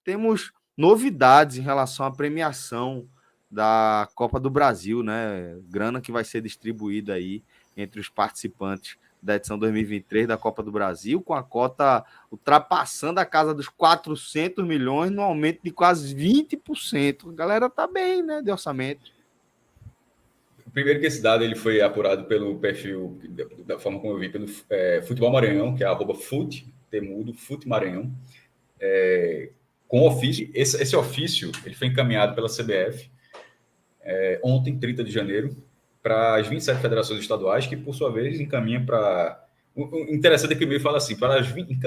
temos novidades em relação à premiação da Copa do Brasil, né? Grana que vai ser distribuída aí entre os participantes da edição 2023 da Copa do Brasil, com a cota ultrapassando a casa dos 400 milhões, no aumento de quase 20%. A galera tá bem, né, de orçamento. Primeiro que esse dado ele foi apurado pelo perfil, da forma como eu vi, pelo Futebol Maranhão, que é @fut, temudo, Fute Maranhão, com ofício. Esse ofício ele foi encaminhado pela CBF ontem, 30 de janeiro, para as 27 federações estaduais, que, por sua vez, encaminha para... O interessante é que ele fala assim, para as 20,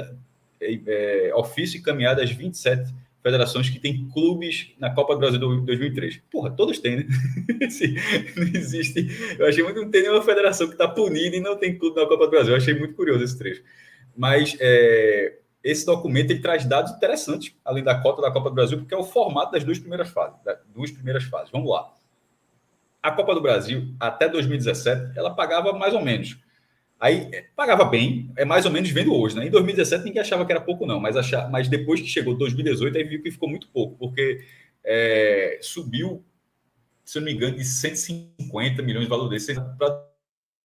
ofício encaminhado às 27 federações que têm clubes na Copa do Brasil 2003. Porra, todos têm, né? Não existe... Eu achei muito que não tem nenhuma federação que está punida e não tem clube na Copa do Brasil. Eu achei muito curioso esse trecho. Mas esse documento ele traz dados interessantes, além da cota da Copa do Brasil, porque é o formato das duas primeiras fases. Vamos lá. A Copa do Brasil, até 2017, ela pagava mais ou menos. Aí, pagava bem, é mais ou menos vendo hoje, né? Em 2017, ninguém achava que era pouco, não. Mas depois que chegou 2018, aí viu que ficou muito pouco, porque subiu, se eu não me engano, de 150 milhões de valor desse para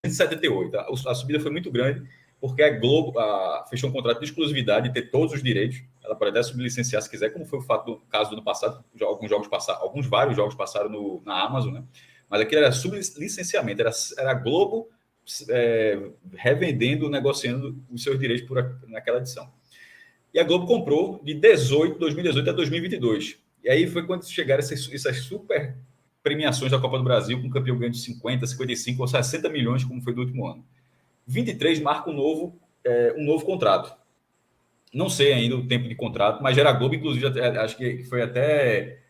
178. A subida foi muito grande, porque a Globo fechou um contrato de exclusividade de ter todos os direitos. Ela pode até sublicenciar se quiser, como foi o caso do ano passado. Vários jogos passaram na Amazon, né? Mas aquilo era sublicenciamento, era a Globo revendendo, negociando os seus direitos naquela edição. E a Globo comprou de 2018 a 2022. E aí foi quando chegaram essas super premiações da Copa do Brasil, com o campeão ganhando de 50, 55 ou 60 milhões, como foi do último ano. 23 marca um novo contrato. Não sei ainda o tempo de contrato, mas já era a Globo, inclusive, acho que foi até...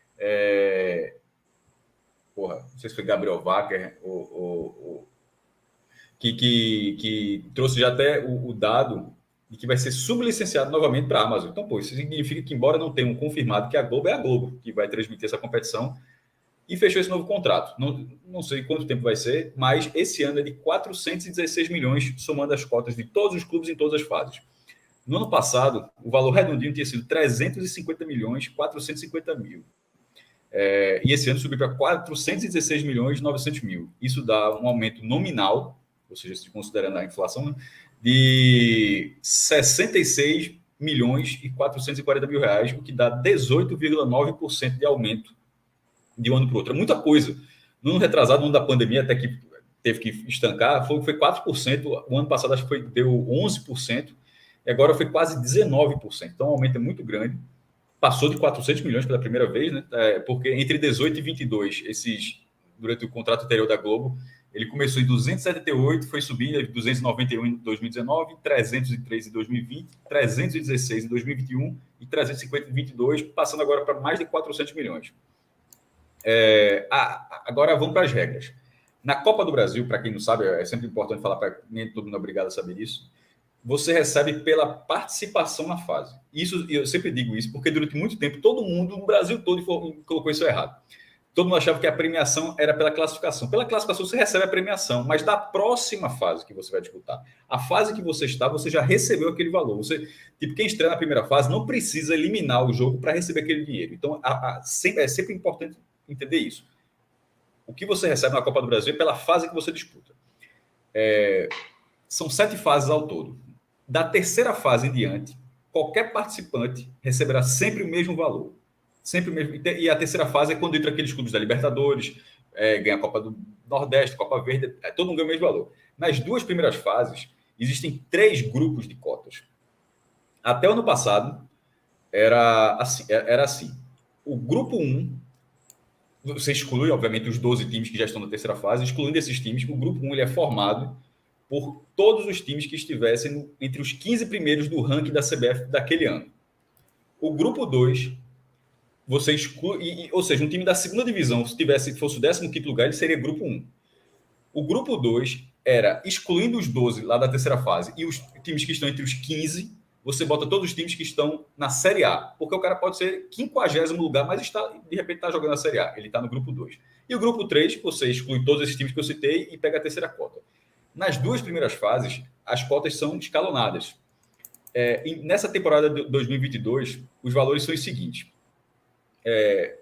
não sei se foi Gabriel Wacker que trouxe já até o dado de que vai ser sublicenciado novamente para a Amazon. Então, isso significa que, embora não tenham confirmado que a Globo é a Globo que vai transmitir essa competição, e fechou esse novo contrato. Não sei quanto tempo vai ser, mas esse ano é de 416 milhões, somando as cotas de todos os clubes em todas as fases. No ano passado, o valor redondinho tinha sido 350 milhões, 450 mil. E esse ano subiu para 416 milhões, 900 mil. Isso dá um aumento nominal, ou seja, se considerando a inflação, né, de 66 milhões e 440 mil reais, o que dá 18,9% de aumento de um ano para o outro. É muita coisa. No ano retrasado, no ano da pandemia, até que teve que estancar, foi 4%. O ano passado, acho que deu 11%. E agora foi quase 19%. Então, o aumento é muito grande. Passou de 400 milhões pela primeira vez, né? Porque entre 18 e 22, durante o contrato anterior da Globo, ele começou em 278, foi subindo a 291 em 2019, 303 em 2020, 316 em 2021 e 350 em 2022, passando agora para mais de 400 milhões. Agora vamos para as regras. Na Copa do Brasil, para quem não sabe, é sempre importante falar, para nem todo mundo é obrigado a saber disso, você recebe pela participação na fase. Eu sempre digo isso, porque durante muito tempo, todo mundo, no Brasil todo, colocou isso errado. Todo mundo achava que a premiação era pela classificação. Pela classificação, você recebe a premiação, mas da próxima fase que você vai disputar. A fase que você está, você já recebeu aquele valor. Quem estreia na primeira fase não precisa eliminar o jogo para receber aquele dinheiro. Então, é sempre importante entender isso. O que você recebe na Copa do Brasil é pela fase que você disputa. São 7 fases ao todo. Da terceira fase em diante, qualquer participante receberá sempre o mesmo valor. Sempre o mesmo. E a terceira fase é quando entra aqueles clubes da Libertadores, ganha a Copa do Nordeste, Copa Verde, todo mundo ganha o mesmo valor. Nas 2 primeiras fases, existem 3 grupos de cotas. Até o ano passado, era assim. O grupo 1, você exclui, obviamente, os 12 times que já estão na terceira fase. Excluindo esses times, o grupo 1 ele é formado por todos os times que estivessem entre os 15 primeiros do ranking da CBF daquele ano. O grupo 2, você exclui... ou seja, um time da segunda divisão, se fosse o 15º lugar, ele seria grupo 1. O grupo 2 era, excluindo os 12 lá da terceira fase, e os times que estão entre os 15, você bota todos os times que estão na Série A. Porque o cara pode ser 50º lugar, mas de repente está jogando na Série A. Ele está no grupo 2. E o grupo 3, você exclui todos esses times que eu citei e pega a terceira cota. Nas 2 primeiras fases, as cotas são escalonadas. nessa temporada de 2022, os valores são os seguintes.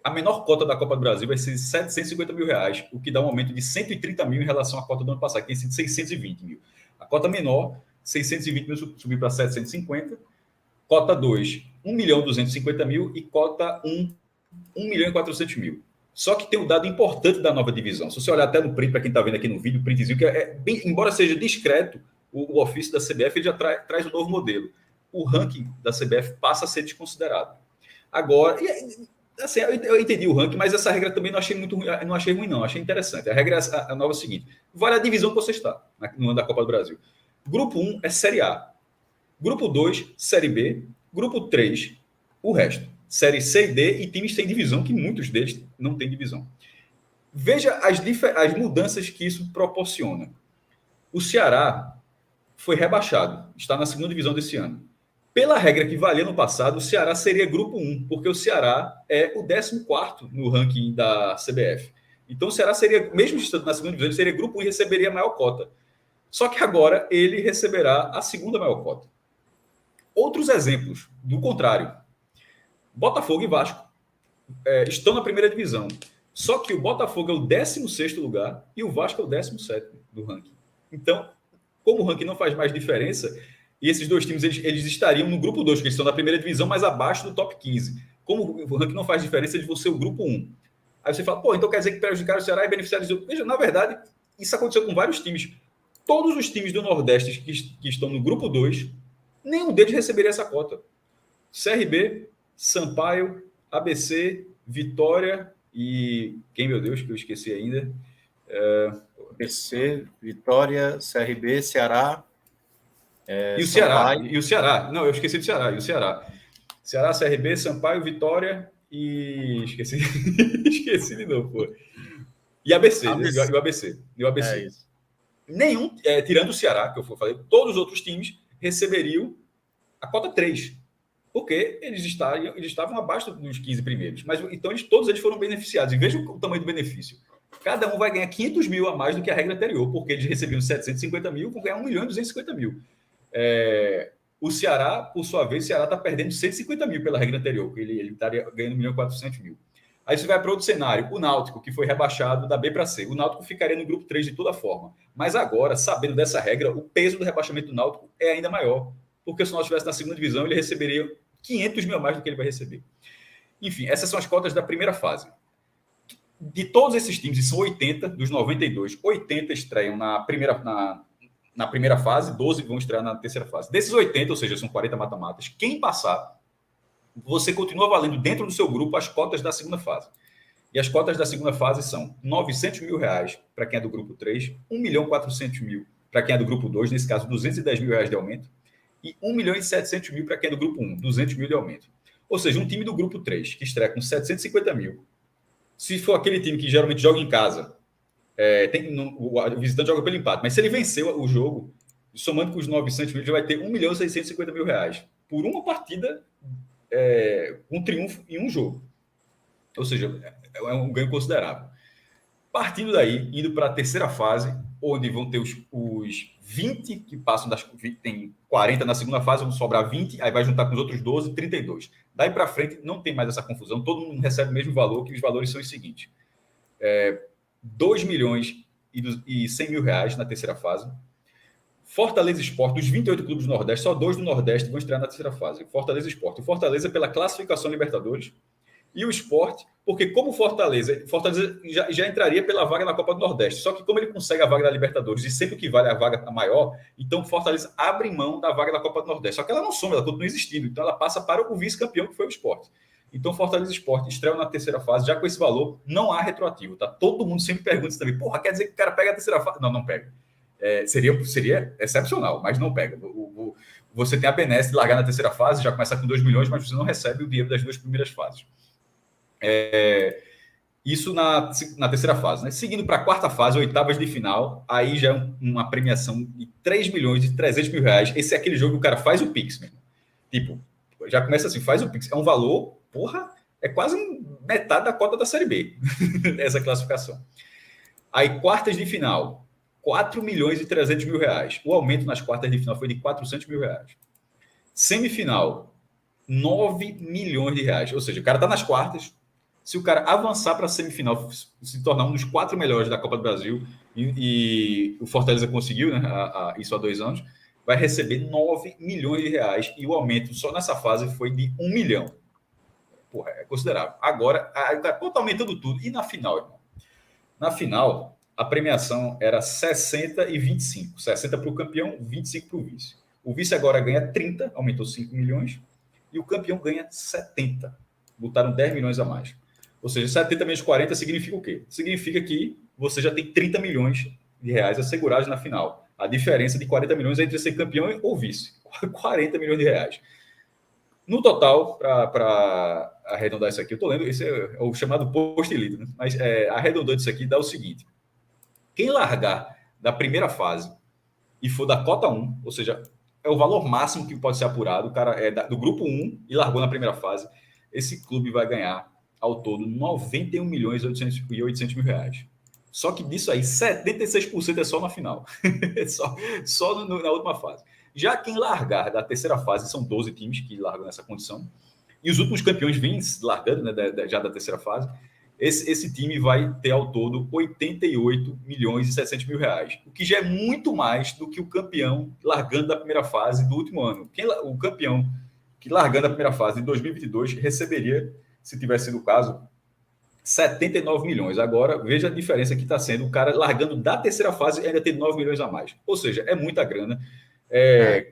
A menor cota da Copa do Brasil vai ser R$ 750 mil, o que dá um aumento de 130 mil em relação à cota do ano passado, que tem sido 620 mil. A cota menor, 620 mil, subiu para 750. Cota 2, 1.250.000 e cota 1, 1.400.000. Só que tem um dado importante da nova divisão. Se você olhar até no print, para quem está vendo aqui no vídeo, o printzinho, que embora seja discreto, o ofício da CBF ele já traz um novo modelo. O ranking da CBF passa a ser desconsiderado. Agora, assim, eu entendi o ranking, mas essa regra também não achei muito ruim, não achei ruim, não. Achei interessante. A regra a nova é a seguinte: vale a divisão que você está no ano da Copa do Brasil. Grupo 1 é Série A. Grupo 2, Série B. Grupo 3, o resto. Série C e D e times sem divisão, que muitos deles não têm divisão. Veja as mudanças que isso proporciona. O Ceará foi rebaixado, está na segunda divisão desse ano. Pela regra que valia no passado, o Ceará seria grupo 1, porque o Ceará é o 14º no ranking da CBF. Então o Ceará seria, mesmo estando na segunda divisão, ele seria grupo 1 e receberia a maior cota. Só que agora ele receberá a segunda maior cota. Outros exemplos do contrário. Botafogo e Vasco estão na primeira divisão. Só que o Botafogo é o 16º lugar e o Vasco é o 17º do ranking. Então, como o ranking não faz mais diferença, e esses dois times eles estariam no grupo 2, porque eles estão na primeira divisão, mas abaixo do top 15. Como o ranking não faz diferença de você o grupo 1. Aí você fala, então quer dizer que prejudicaram o Ceará e beneficiaram os outros. Veja, na verdade, isso aconteceu com vários times. Todos os times do Nordeste que estão no grupo 2, nenhum deles receberia essa cota. CRB, Sampaio, ABC, Vitória e... Quem, meu Deus, que eu esqueci ainda? ABC, Vitória, CRB, Ceará... E o Ceará. E o Ceará. Não, eu esqueci do Ceará. E o Ceará. Ceará, CRB, Sampaio, Vitória e... Esqueci. Esqueci de novo, pô. E ABC. ABC. E o ABC. E o ABC. É isso. Nenhum, tirando o Ceará, que eu falei, todos os outros times receberiam a cota 3. Porque eles estavam abaixo dos 15 primeiros. Mas então todos eles foram beneficiados. E veja o tamanho do benefício. Cada um vai ganhar 500 mil a mais do que a regra anterior, porque eles recebiam 750 mil, vão ganhar 1.250.000. O Ceará, por sua vez, o Ceará está perdendo 150 mil pela regra anterior, porque ele estaria ganhando 1.400.000. Aí você vai para outro cenário, o Náutico, que foi rebaixado da B para C. O Náutico ficaria no grupo 3 de toda forma. Mas agora, sabendo dessa regra, o peso do rebaixamento do Náutico é ainda maior. Porque se o Náutico estivesse na segunda divisão, ele receberia 500 mil a mais do que ele vai receber. Enfim, essas são as cotas da primeira fase. De todos esses times, e são 80 dos 92, 80 estreiam na primeira fase, 12 vão estrear na terceira fase. Desses 80, ou seja, são 40 mata-matas, quem passar, você continua valendo dentro do seu grupo as cotas da segunda fase. E as cotas da segunda fase são R$ 900 mil para quem é do grupo 3, 1.400.000 para quem é do grupo 2, nesse caso, R$ 210 mil de aumento, e 1.700.000 para quem é do grupo 1, 200 mil de aumento. Ou seja, um time do grupo 3, que estreia com 750 mil, se for aquele time que geralmente joga em casa, o visitante joga pelo empate, mas se ele venceu o jogo, somando com os 900 mil, já vai ter R$ 1.650.000 por uma partida, um triunfo em um jogo. Ou seja, é um ganho considerável. Partindo daí, indo para a terceira fase, onde vão ter os 20 que passam tem 40 na segunda fase, vão sobrar 20, aí vai juntar com os outros 12, 32. Daí para frente não tem mais essa confusão, todo mundo recebe o mesmo valor, que os valores são os seguintes. 2 milhões e 100 mil reais na terceira fase. Fortaleza Sport, dos 28 clubes do Nordeste, só 2 do Nordeste vão estrear na terceira fase. Fortaleza Sport. O Fortaleza pela classificação Libertadores e o Sport, porque como Fortaleza já entraria pela vaga na Copa do Nordeste, só que como ele consegue a vaga da Libertadores e sempre que vale a vaga maior, então Fortaleza abre mão da vaga da Copa do Nordeste, só que ela não soma, ela continua existindo, então ela passa para o vice-campeão que foi o Sport. Então Fortaleza Sport estreia na terceira fase, já com esse valor, não há retroativo, tá? Todo mundo sempre pergunta isso também, porra, quer dizer que o cara pega a terceira fase? Não pega. Seria excepcional, mas não pega. Você tem a benesse de largar na terceira fase, já começa com 2 milhões, mas você não recebe o dinheiro das 2 primeiras fases. Isso na terceira fase, né? Seguindo para a quarta fase, oitavas de final, aí já é uma premiação de 3 milhões e 300 mil reais. Esse é aquele jogo que o cara faz o Pix mesmo. Tipo, já começa assim, faz o Pix. É um valor, porra, é quase metade da cota da Série B, essa classificação. Aí, quartas de final, 4 milhões e 300 mil reais. O aumento nas quartas de final foi de 400 mil reais. Semifinal, 9 milhões de reais. Ou seja, o cara está nas quartas. Se o cara avançar para a semifinal, se tornar um dos 4 melhores da Copa do Brasil, e o Fortaleza conseguiu, né, isso há 2 anos, vai receber 9 milhões de reais. E o aumento só nessa fase foi de 1 milhão. Porra, é considerável. Agora, o cara está aumentando tudo. E na final, irmão? Na final, a premiação era 60 e 25. 60 para o campeão, 25 para o vice. O vice agora ganha 30, aumentou 5 milhões. E o campeão ganha 70. Botaram 10 milhões a mais. Ou seja, 70 menos 40 significa o quê? Significa que você já tem 30 milhões de reais assegurados na final. A diferença de 40 milhões é entre ser campeão ou vice. 40 milhões de reais. No total, para arredondar isso aqui, eu estou lendo, esse é o chamado post-elite, né? Mas arredondando isso aqui, dá o seguinte: quem largar da primeira fase e for da cota 1, ou seja, é o valor máximo que pode ser apurado, o cara é do grupo 1 e largou na primeira fase, esse clube vai ganhar ao todo 91 milhões e 800 mil reais. Só que disso aí, 76% é só na final. só na última fase. Já quem largar da terceira fase, são 12 times que largam nessa condição, e os últimos campeões vêm largando, né, já da terceira fase, esse time vai ter ao todo 88 milhões e 700 mil reais, o que já é muito mais do que o campeão largando da primeira fase do último ano. O campeão que largando a primeira fase de 2022 receberia, se tivesse sido o caso, 79 milhões. Agora, veja a diferença que está sendo o cara largando da terceira fase e ainda tem 9 milhões a mais. Ou seja, é muita grana.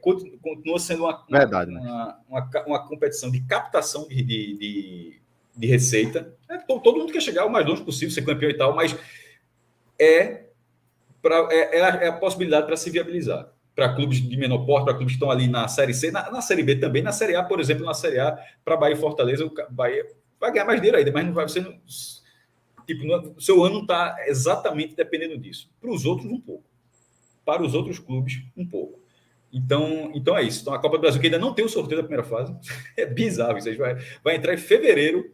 Continua sendo uma competição de captação de receita. Todo mundo quer chegar o mais longe possível, ser campeão e tal, mas é a possibilidade para se viabilizar. Para clubes de menor porte, para clubes que estão ali na Série C, na Série B também, na Série A, por exemplo, na Série A, para Bahia e Fortaleza, o Bahia vai ganhar mais dinheiro ainda, mas não vai ser... o seu ano não está exatamente dependendo disso. Para os outros, um pouco. Para os outros clubes, um pouco. Então é isso. Então, a Copa do Brasil, que ainda não tem o sorteio da primeira fase, é bizarro isso. Vai entrar em fevereiro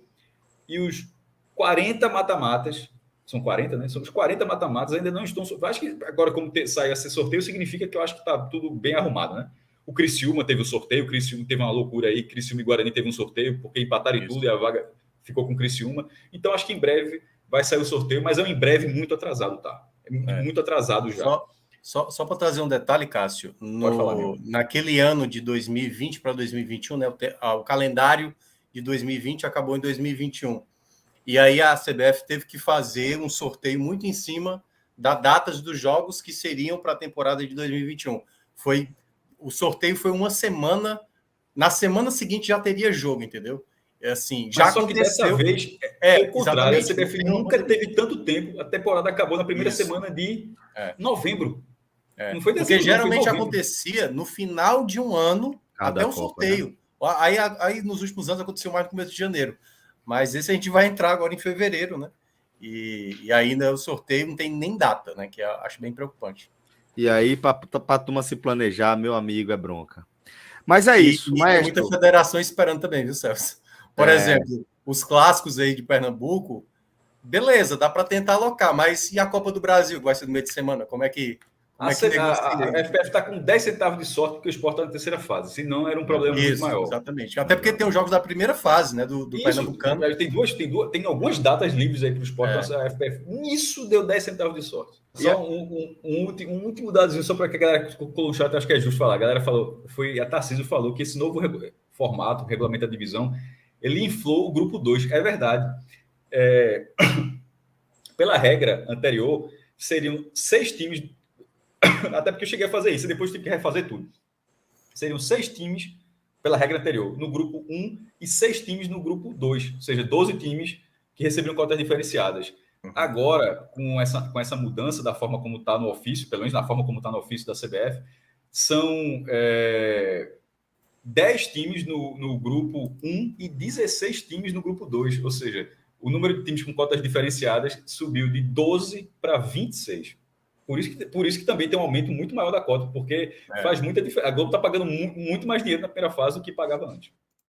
e os 40 mata-matas, são 40, né? São os 40 mata-matas ainda não estão... Acho que agora, como sai esse sorteio, significa que eu acho que está tudo bem arrumado, né? O Criciúma teve o sorteio, o Criciúma teve uma loucura aí, Criciúma e Guarani teve um sorteio, porque empataram e tudo, e a vaga ficou com o Criciúma. Então, acho que em breve vai sair o sorteio, mas é um em breve muito atrasado, tá? Muito atrasado já. Só para trazer um detalhe, Cássio, naquele ano de 2020 para 2021, né, o calendário de 2020 acabou em 2021. E aí a CBF teve que fazer um sorteio muito em cima das datas dos jogos que seriam para a temporada de 2021. O sorteio foi uma semana, na semana seguinte já teria jogo, entendeu? Assim, já só aconteceu. Que dessa vez o contrário. A CBF nunca teve tanto tempo. A temporada acabou na primeira semana de novembro. Não foi dezembro, porque geralmente acontecia no final de um ano até o sorteio. Né? Aí nos últimos anos aconteceu mais no começo de janeiro. Mas esse a gente vai entrar agora em fevereiro, né? E ainda o sorteio não tem nem data, né? Que eu acho bem preocupante. E aí, para a turma se planejar, meu amigo, é bronca. Mas é isso, maestro. Tem muita federação esperando também, viu, Celso? Por exemplo, os clássicos aí de Pernambuco, beleza, dá para tentar alocar, mas e a Copa do Brasil, que vai ser no meio de semana? Como é que a FPF está com 10 centavos de sorte porque o Sport está na terceira fase, senão era um problema muito maior. Exatamente. Até porque tem os jogos da primeira fase, né, do Pernambucano. Tem algumas datas livres aí para o Sport, a FPF. Nisso deu 10 centavos de sorte. Só um último dadozinho, só para que a galera colocou o chat, acho que é justo falar. A galera falou, a Tarcísio falou que esse novo formato, regulamento da divisão, ele inflou o grupo 2. É verdade. Pela regra anterior, seriam 6 times... Até porque eu cheguei a fazer isso, e depois tive que refazer tudo. Seriam 6 times, pela regra anterior, no grupo 1 e 6 times no grupo 2. Ou seja, 12 times que recebiam cotas diferenciadas. Agora, com essa mudança da forma como está no ofício, pelo menos na forma como está no ofício da CBF, são 10 times no grupo 1 e 16 times no grupo 2. Ou seja, o número de times com cotas diferenciadas subiu de 12 para 26. Por isso que também tem um aumento muito maior da cota, porque faz muita diferença. A Globo está pagando muito mais dinheiro na primeira fase do que pagava antes.